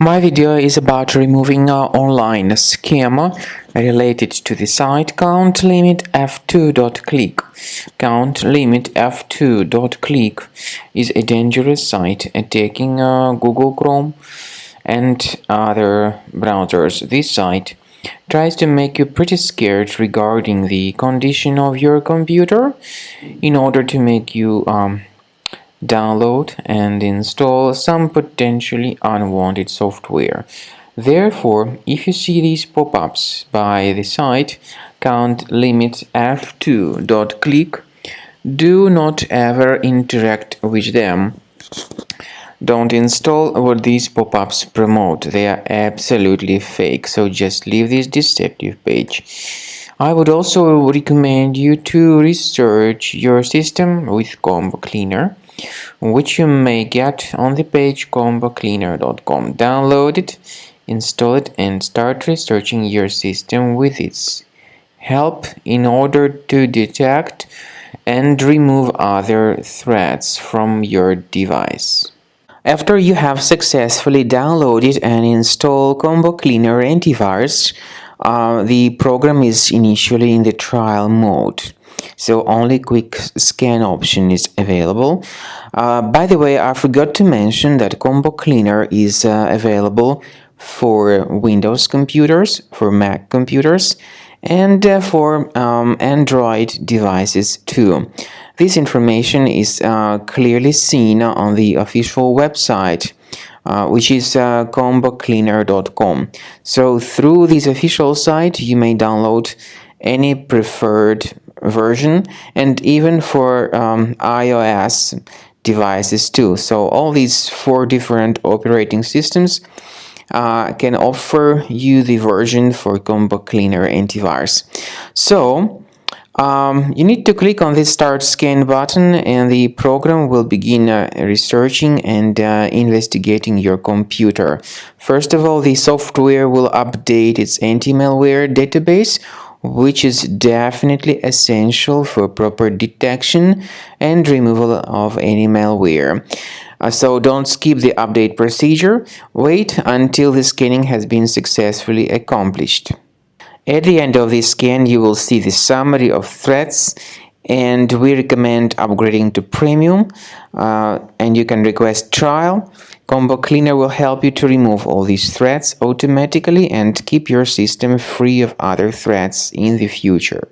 My video is about removing an online scam related to the site Countlimitf2.click. Countlimitf2.click is a dangerous site attacking Google Chrome and other browsers. This site tries to make you pretty scared regarding the condition of your computer in order to make you download and install some potentially unwanted software. Therefore, if you see these pop-ups by the site Countlimitf2.click, do not ever interact with them. Don't install what these pop-ups promote. They are absolutely fake, so just leave this deceptive page. I would also recommend you to research your system with Combo Cleaner, which you may get on the page combocleaner.com. Download it, install it, and start researching your system with its help in order to detect and remove other threats from your device. After you have successfully downloaded and installed Combo Cleaner antivirus, the program is initially in the trial mode, so only quick scan option is available. By the way, I forgot to mention that Combo Cleaner is available for Windows computers, for Mac computers, and for Android devices too. This information is clearly seen on the official website, which is combocleaner.com. So through this official site, you may download any preferred version, and even for iOS devices too. So all these 4 different operating systems can offer you the version for Combo Cleaner antivirus. So you need to click on the Start Scan button, and the program will begin researching and investigating your computer. First of all, the software will update its anti-malware database, which is definitely essential for proper detection and removal of any malware. So don't skip the update procedure. Wait until the scanning has been successfully accomplished. At the end of the scan, you will see the summary of threats, and we recommend upgrading to Premium, and you can request trial. Combo Cleaner will help you to remove all these threats automatically and keep your system free of other threats in the future.